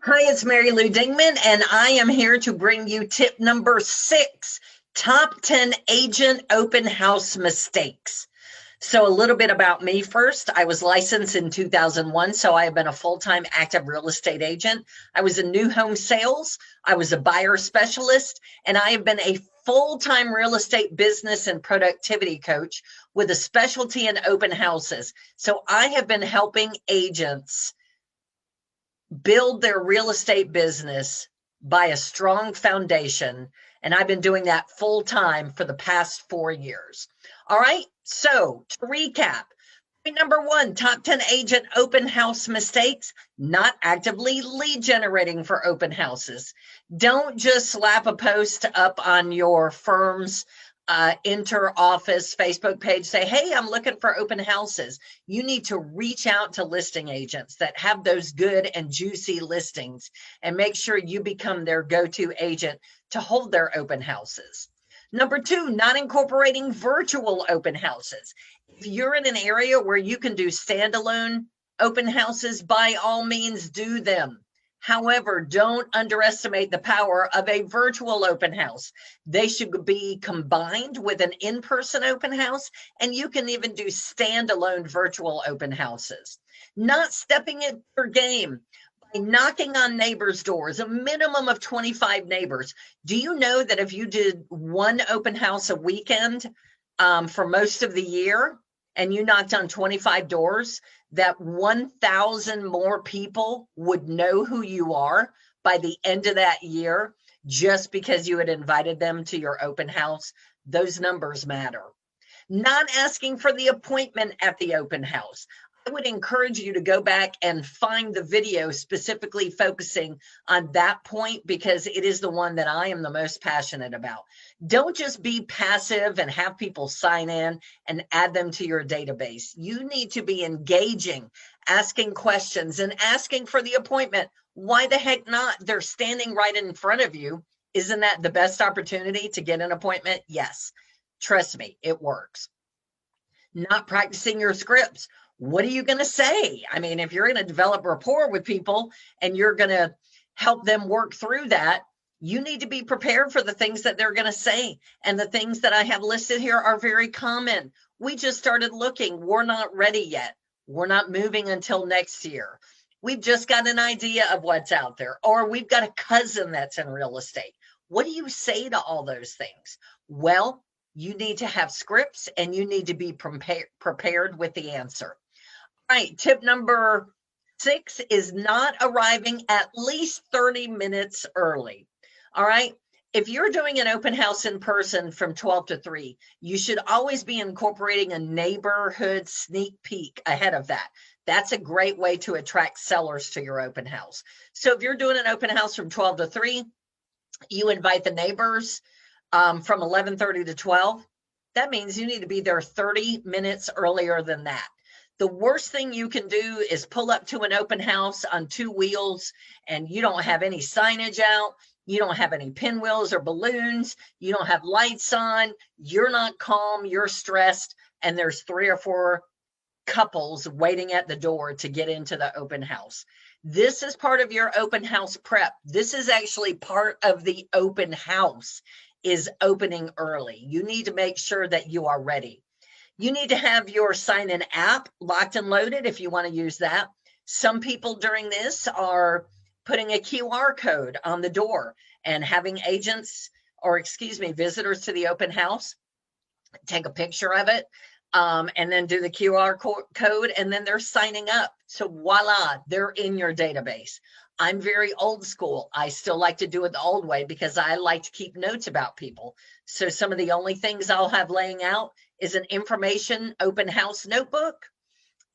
Hi, it's Mary Lou Dingman, and I am here to bring you tip number 6, top 10 agent open house mistakes. So a little bit about me first. I was licensed in 2001, so I have been a full-time active real estate agent. I was in new home sales. I was a buyer specialist, and I have been a full-time real estate business and productivity coach with a specialty in open houses. So I have been helping agents build their real estate business by a strong foundation. And I've been doing that full time for the past 4 years. All right. So to recap, point number 1, top 10 agent open house mistakes, not actively lead generating for open houses. Don't just slap a post up on your firm's inter-office Facebook page, say, hey, I'm looking for open houses. You need to reach out to listing agents that have those good and juicy listings and make sure you become their go-to agent to hold their open houses. Number 2, not incorporating virtual open houses. If you're in an area where you can do standalone open houses, by all means do them. However, don't underestimate the power of a virtual open house. They should be combined with an in-person open house, and you can even do standalone virtual open houses. Not stepping in your game by knocking on neighbors' doors, a minimum of 25 neighbors. Do you know that if you did one open house a weekend for most of the year, and you knocked on 25 doors, that 1,000 more people would know who you are by the end of that year just because you had invited them to your open house? Those numbers matter. Not asking for the appointment at the open house. I would encourage you to go back and find the video specifically focusing on that point because it is the one that I am the most passionate about. Don't just be passive and have people sign in and add them to your database. You need to be engaging, asking questions and asking for the appointment. Why the heck not? They're standing right in front of you. Isn't that the best opportunity to get an appointment? Yes. Trust me, it works. Not practicing your scripts. What are you going to say? I mean, if you're going to develop rapport with people and you're going to help them work through that, you need to be prepared for the things that they're going to say. And the things that I have listed here are very common. We just started looking. We're not ready yet. We're not moving until next year. We've just got an idea of what's out there, or we've got a cousin that's in real estate. What do you say to all those things? Well, you need to have scripts and you need to be prepared with the answer. All right, tip number 6 is not arriving at least 30 minutes early. All right. If you're doing an open house in person from 12 to 3, you should always be incorporating a neighborhood sneak peek ahead of that. That's a great way to attract sellers to your open house. So if you're doing an open house from 12 to 3, you invite the neighbors from 11:30 to 12. That means you need to be there 30 minutes earlier than that. The worst thing you can do is pull up to an open house on 2 wheels and you don't have any signage out. You don't have any pinwheels or balloons. You don't have lights on. You're not calm. You're stressed. And there's 3 or 4 couples waiting at the door to get into the open house. This is part of your open house prep. This is actually part of the open house is opening early. You need to make sure that you are ready. You need to have your sign-in app locked and loaded if you want to use that. Some people during this are putting a QR code on the door and having agents or, visitors to the open house take a picture of it and then do the QR code and then they're signing up. So voila, they're in your database. I'm very old school. I still like to do it the old way because I like to keep notes about people. So some of the only things I'll have laying out is an information open house notebook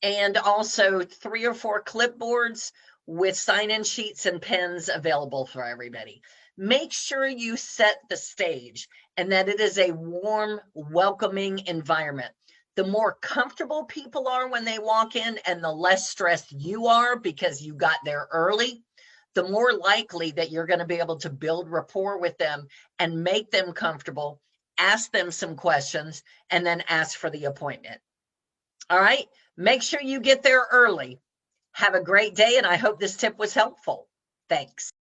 and also 3 or 4 clipboards with sign-in sheets and pens available for everybody. Make sure you set the stage and that it is a warm, welcoming environment. The more comfortable people are when they walk in and the less stressed you are because you got there early, the more likely that you're going to be able to build rapport with them and make them comfortable, ask them some questions, and then ask for the appointment. All right, make sure you get there early. Have a great day, and I hope this tip was helpful. Thanks.